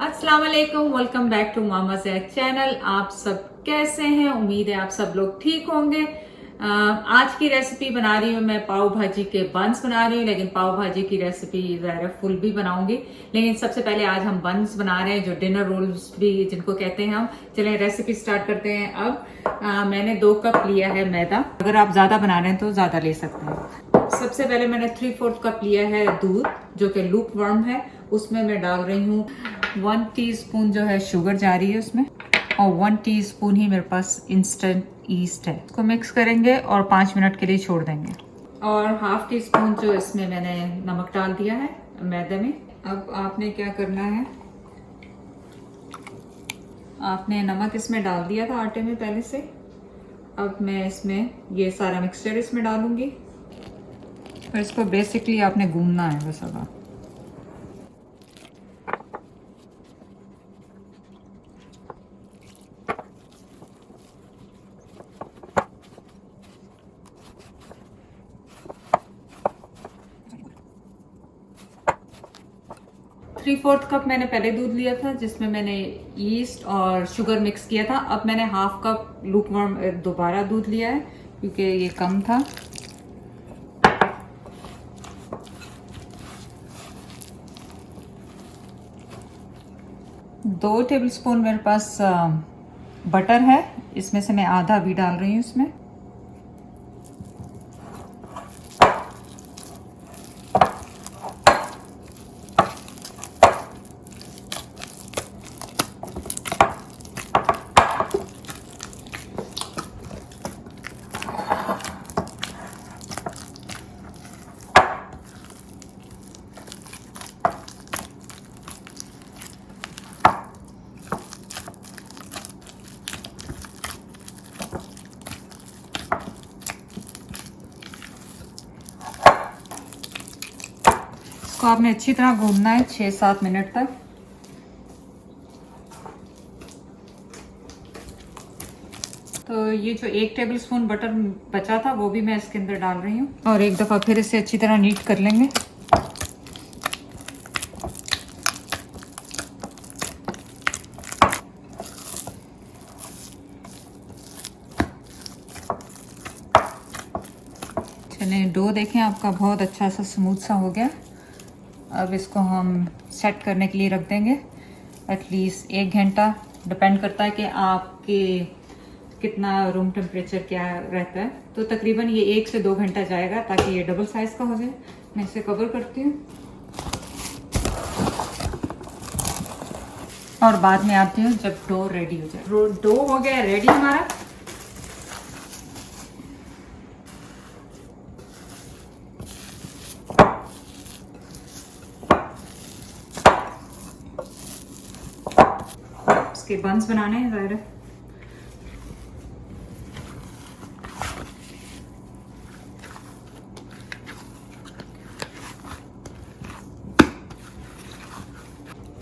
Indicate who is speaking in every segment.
Speaker 1: अस्सलाम वालेकुम, welcome back to Mama Zack channel. आप सब कैसे हैं? उम्मीद है आप सब लोग ठीक होंगे। आज की रेसिपी बना रही हूँ मैं, पाव भाजी के बंस बना रही हूँ। लेकिन पाव भाजी की रेसिपी ज़ाहिर फुल भी बनाऊंगी, लेकिन सबसे पहले आज हम बंस बना रहे हैं, जो डिनर रोल्स भी जिनको कहते हैं हम। चलें रेसिपी स्टार्ट करते हैं। अब मैंने 2 कप लिया है मैदा। अगर आप ज़्यादा बना रहे हैं तो ज़्यादा ले सकते हैं। सबसे पहले मैंने 3/4 कप लिया है दूध, जो कि लूक वार्म है। उसमें मैं डाल रही हूँ 1 टीस्पून जो है शुगर जा रही है उसमें, और 1 टीस्पून ही मेरे पास इंस्टेंट ईस्ट है। इसको मिक्स करेंगे और 5 मिनट के लिए छोड़ देंगे। और 1/2 टीस्पून जो इसमें मैंने नमक डाल दिया है मैदे में। अब आपने क्या करना है, आपने नमक इसमें डाल दिया था आटे में पहले से। अब मैं इसमें ये सारा मिक्सचर इसमें डालूंगी, और इसको बेसिकली आपने गूंदना है बस। अब 3/4 कप मैंने पहले दूध लिया था, जिसमें मैंने ईस्ट और शुगर मिक्स किया था। अब मैंने 1/2 कप लूकवार्म दोबारा दूध लिया है, क्योंकि ये कम था। दो टेबलस्पून मेरे पास बटर है, इसमें से मैं आधा भी डाल रही हूँ इसमें। इसको आपने अच्छी तरह भूनना है 6-7 मिनट तक। तो ये जो 1 टेबलस्पून बटर बचा था वो भी मैं इसके अंदर डाल रही हूँ, और एक दफ़ा फिर इसे अच्छी तरह नीट कर लेंगे। चलें, डो देखें आपका बहुत अच्छा सा स्मूथ सा हो गया। अब इसको हम सेट करने के लिए रख देंगे एटलीस्ट 1 घंटा। डिपेंड करता है कि आपके कितना रूम टेम्परेचर क्या रहता है। तो तकरीबन ये 1 से 2 घंटा जाएगा, ताकि ये डबल साइज का हो जाए। मैं इसे कवर करती हूँ और बाद में आती हूँ जब डो रेडी हो जाए। डो हो गया रेडी हमारा। इसके बंस बनाने हैं ज़ाहिर है।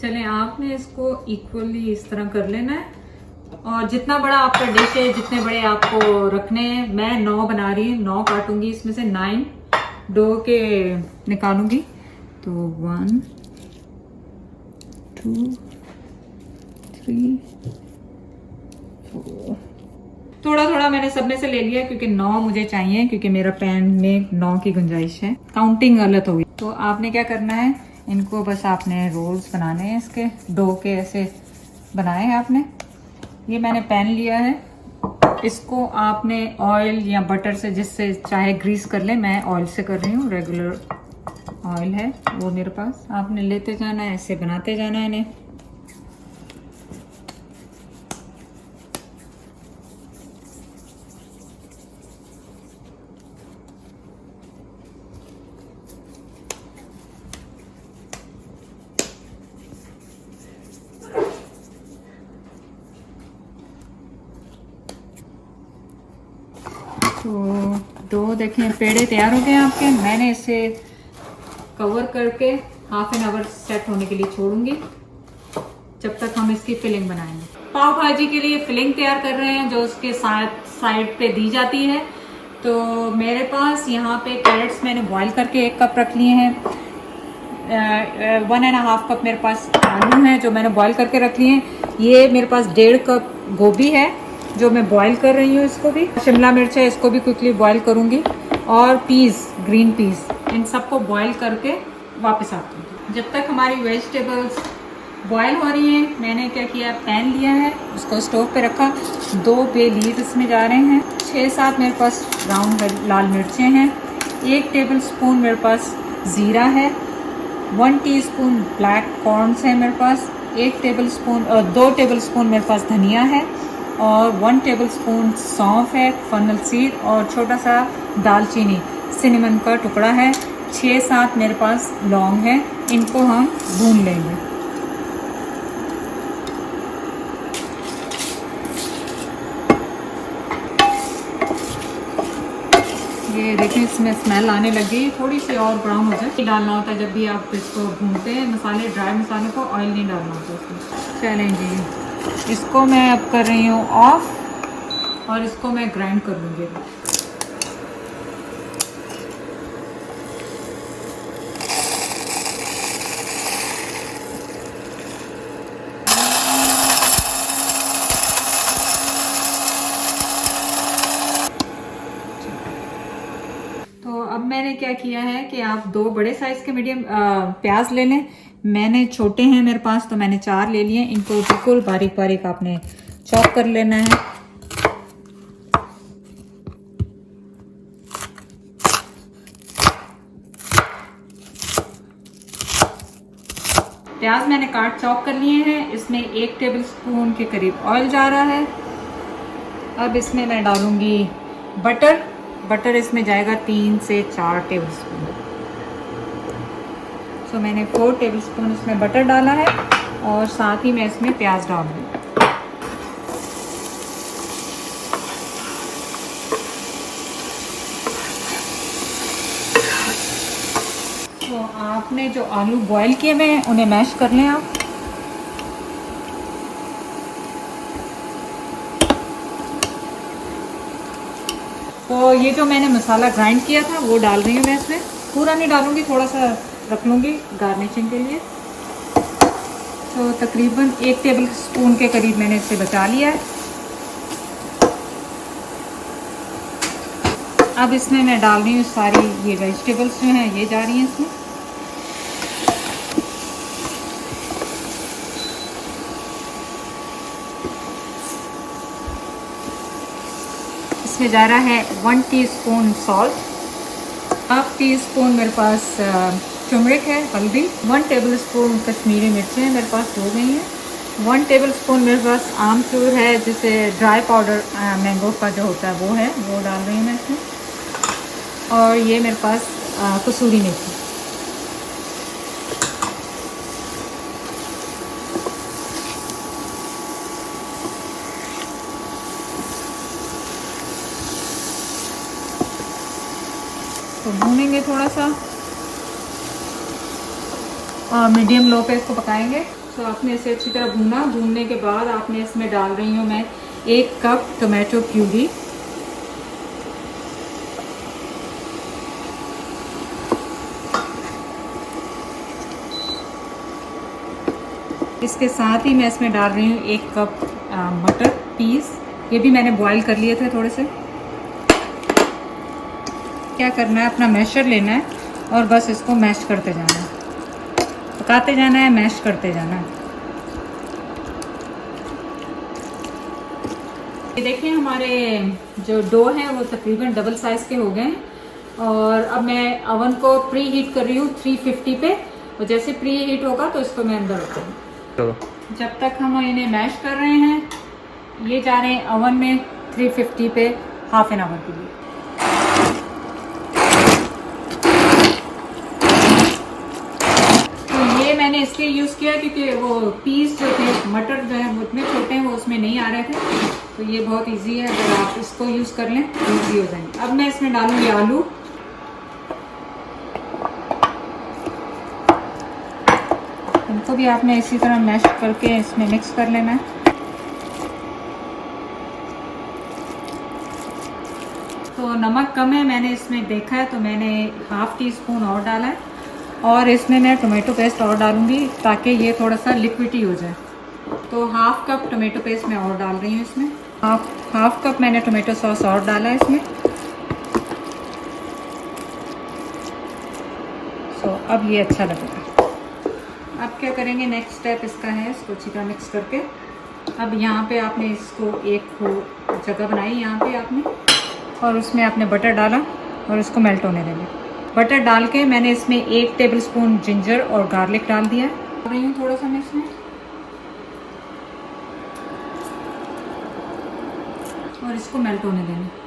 Speaker 1: चलें, आपने इसको इक्वली इस तरह कर लेना है, और जितना बड़ा आपका डिश है, जितने बड़े आपको रखने हैं। मैं 9 बना रही हूँ, 9 काटूंगी, इसमें से 9 डो के निकालूंगी। तो 1 2 3 4, थोड़ा थोड़ा मैंने सब में से ले लिया, क्योंकि 9 मुझे चाहिए, क्योंकि मेरा पैन में 9 की गुंजाइश है। काउंटिंग गलत होगी। तो आपने क्या करना है, इनको बस आपने रोल्स बनाने हैं, इसके डो के ऐसे बनाए हैं आपने। ये मैंने पैन लिया है, इसको आपने ऑयल या बटर से, जिससे चाहे ग्रीस कर ले। मैं ऑयल से कर रही हूँ, रेगुलर ऑयल है वो मेरे पास। आपने लेते जाना है, ऐसे बनाते जाना है इन्हें। तो डो देखें, पेड़े तैयार हो गए आपके। मैंने इसे कवर करके 1/2 आवर सेट होने के लिए छोड़ूंगी, जब तक हम इसकी फिलिंग बनाएंगे। पाव भाजी के लिए फिलिंग तैयार कर रहे हैं, जो उसके साइड पे दी जाती है। तो मेरे पास यहाँ पे कैरेट्स मैंने बॉईल करके 1 कप रख लिए हैं। 1.5 कप मेरे पास आलू हैं जो मैंने बॉईल करके रख लिए हैं। ये मेरे पास 1.5 कप गोभी है जो मैं बॉईल कर रही हूँ, इसको भी। शिमला मिर्च है, इसको भी क्विकली बॉईल करूँगी। और पीस, ग्रीन पीस, इन सबको बॉईल करके वापस आती हूँ। जब तक हमारी वेजिटेबल्स बॉईल हो रही हैं, मैंने क्या किया, पैन लिया है, उसको स्टोव पे रखा। 2 बे लीफ इसमें जा रहे हैं। 6-7 मेरे पास ब्राउन लाल मिर्चें हैं। 1 टेबल स्पून मेरे पास ज़ीरा है। 1 टीस्पून ब्लैक कॉर्न्स है मेरे पास। 1 टेबल स्पून 2 टेबल स्पून मेरे पास धनिया है। और 1 टेबल स्पून सौंफ है, फनल सीड, और छोटा सा दालचीनी, सिनेमन का टुकड़ा है। 6-7 मेरे पास लौंग है। इनको हम भून लेंगे। ये देखें, इसमें स्मेल आने लगी, थोड़ी सी और ब्राउन हो जाए। डालना होता है जब भी आप इसको भूनते हैं मसाले, ड्राई मसाले को ऑयल नहीं डालना होता इसमें। चलें जी, इसको मैं अब कर रही हूँ ऑफ और इसको मैं ग्राइंड कर लूँगी। तो अब मैंने क्या किया है कि आप 2 बड़े साइज के मीडियम प्याज ले लें। मैंने छोटे हैं मेरे पास, तो मैंने 4 ले लिए। इनको बिल्कुल बारीक बारीक आपने चॉप कर लेना है। प्याज मैंने काट चॉप कर लिए हैं। इसमें 1 टेबल स्पून के करीब ऑयल जा रहा है। अब इसमें मैं डालूंगी बटर। बटर इसमें जाएगा 3 से 4 टेबल स्पून। तो मैंने 4 टेबल स्पून इसमें बटर डाला है और साथ ही मैं इसमें प्याज डालूंगी। तो आपने जो आलू बॉईल किए हुए हैं उन्हें मैश कर लें आप। तो ये जो मैंने मसाला ग्राइंड किया था वो डाल रही हूँ मैं इसमें। पूरा नहीं डालूंगी, थोड़ा सा रख लूँगी गार्निशिंग के लिए। तो तकरीबन 1 टेबल स्पून के करीब मैंने इसे बचा लिया है। अब इसमें मैं डाल रही हूँ सारी ये वेजिटेबल्स जो हैं, ये जा रही हैं इसमें। इसमें जा रहा है 1 टीस्पून सॉल्ट, 1/2 टीस्पून मेरे पास टर्मरिक है, हल्दी, 1 टेबल स्पून कश्मीरी मिर्चें हैं मेरे पास, 2 गई हैं। 1 टेबल स्पून मेरे पास आमचूर है, जिसे ड्राई पाउडर मैंगो का जो होता है वो है, वो डाल रही हूँ मैं इसमें। और ये मेरे पास कसूरी मेथी। तो भूनेंगे थोड़ा सा, मीडियम लो पे इसको पकाएंगे। तो आपने इसे अच्छी तरह भूना। भूनने के बाद आपने इसमें डाल रही हूँ मैं 1 कप टोमेटो प्यूरी। इसके साथ ही मैं इसमें डाल रही हूँ 1 कप मटर पीस। ये भी मैंने बॉईल कर लिए थे थोड़े से। क्या करना है, अपना मैशर लेना है और बस इसको मैश करते जाना है, पकाते जाना है, मैश करते जाना है। ये देखिए हमारे जो डो हैं वो तकरीबन डबल साइज़ के हो गए हैं। और अब मैं अवन को प्री हीट कर रही हूँ 350 पे। और जैसे प्री हीट होगा तो इसको मैं अंदर रखूँगी। जब तक हम इन्हें मैश कर रहे हैं, ये जा रहे हैं अवन में 350 पे हाफ एन आवर के लिए। तो ये मैंने इसलिए यूज़ किया क्योंकि वो पीस जो थे, मटर जो है वो इतने छोटे हैं, वो उसमें नहीं आ रहे थे। तो ये बहुत इजी है, अगर आप इसको यूज़ कर लें तो ईजी हो जाएंगे। अब मैं इसमें डालूंगी आलू। इनको भी आपने इसी तरह मैश करके इसमें मिक्स कर लेना है। तो नमक कम है, मैंने इसमें देखा है तो मैंने 1/2 टीस्पून और डाला है। और इसमें मैं टोमेटो पेस्ट और डालूँगी ताकि ये थोड़ा सा लिक्विडी हो जाए। तो हाफ़ कप टोमेटो पेस्ट मैं और डाल रही हूँ इसमें। हाफ कप मैंने टोमेटो सॉस और डाला है इसमें। सो अब ये अच्छा लगेगा। अब क्या करेंगे, नेक्स्ट स्टेप इसका है, इसको अच्छी तरह मिक्स करके अब यहाँ पे आपने इसको एक जगह बनाई यहाँ पे आपने, और उसमें आपने बटर डाला और इसको मेल्ट होने देंगे। बटर डाल के मैंने इसमें 1 टेबलस्पून जिंजर और गार्लिक डाल दिया है। रही हूँ थोड़ा सा मैं इसमें, और इसको मेल्ट होने देंगे।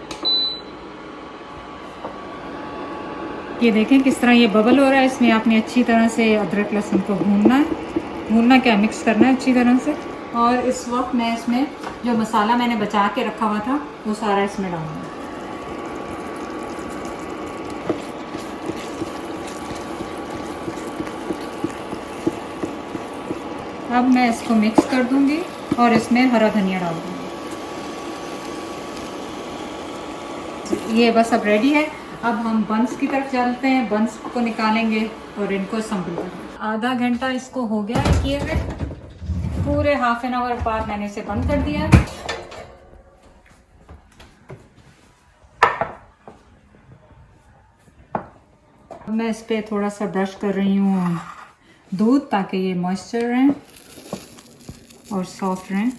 Speaker 1: ये देखें किस तरह ये बबल हो रहा है। इसमें आपने अच्छी तरह से अदरक लहसुन को भूनना क्या, मिक्स करना है अच्छी तरह से। और इस वक्त मैं इसमें जो मसाला मैंने बचा के रखा हुआ था वो सारा इसमें डालूंगा। अब मैं इसको मिक्स कर दूंगी और इसमें हरा धनिया डाल दूंगी। ये बस अब रेडी है। अब हम बंस की तरफ चलते हैं, बंस को निकालेंगे और इनको असम्बल करेंगे। आधा घंटा इसको हो गया है किए हुए, पूरे हाफ एन आवर बाद मैंने इसे बंद कर दिया है। मैं इस पे थोड़ा सा ब्रश कर रही हूँ दूध ताकि ये मॉइस्चर रहें और सॉफ्ट रहें।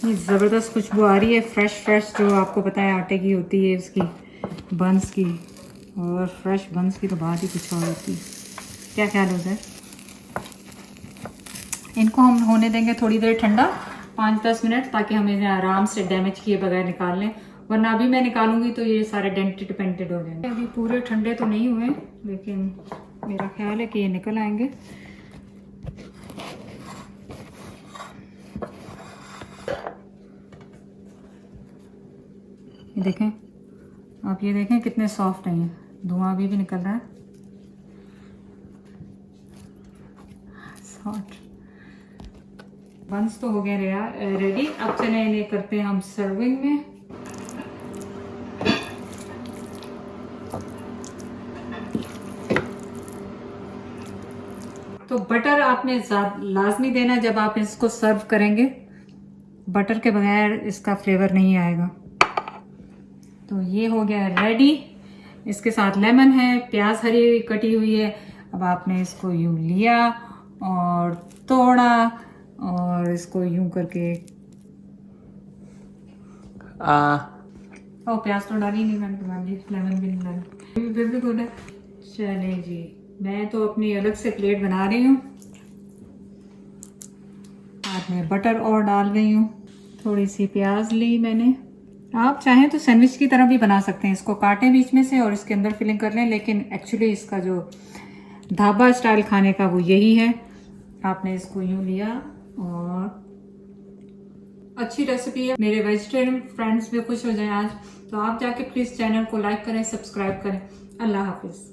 Speaker 1: ये ज़बरदस्त खुशबू आ रही है, फ्रेश जो आपको पता है आटे की होती है उसकी, बंस की, और फ्रेश बंस की तो बात ही कुछ और होती है। क्या ख्याल होता है? इनको हम होने देंगे थोड़ी देर ठंडा, 5-10 मिनट, ताकि हम इन्हें आराम से डैमेज किए बगैर निकाल लें, वरना अभी मैं निकालूंगी तो ये सारे डेंटेड पेंटेड हो जाएंगे। अभी पूरे ठंडे तो नहीं हुए, लेकिन मेरा ख्याल है कि ये निकल आएंगे। ये देखें, आप ये देखें कितने सॉफ्ट हैं, ये धुआं अभी भी निकल रहा है। सॉफ्ट बंस तो हो गए रेडी। अब चले इन्हें करते हैं हम सर्विंग में। तो बटर आपने लाजमी देना जब आप इसको सर्व करेंगे, बटर के बगैर इसका फ्लेवर नहीं आएगा। तो ये हो गया रेडी। इसके साथ लेमन है, प्याज हरी कटी हुई है। अब आपने इसको यूं लिया और तोड़ा और इसको यूं करके प्याज तो डाली नहीं मैंने, लेमन भी नहीं डाली, फिर भी गुड है। चले जी, मैं तो अपनी अलग से प्लेट बना रही हूँ। आज मैं बटर और डाल रही हूँ, थोड़ी सी प्याज ली मैंने। आप चाहें तो सैंडविच की तरह भी बना सकते हैं, इसको काटें बीच में से और इसके अंदर फिलिंग कर लें, लेकिन एक्चुअली इसका जो ढाबा स्टाइल खाने का वो यही है। आपने इसको यूं लिया और अच्छी रेसिपी है, मेरे वेजिटेरियन फ्रेंड्स भी खुश हो जाएं आज। तो आप जाके प्लीज़ चैनल को लाइक करें, सब्सक्राइब करें। अल्लाह हाफिज़।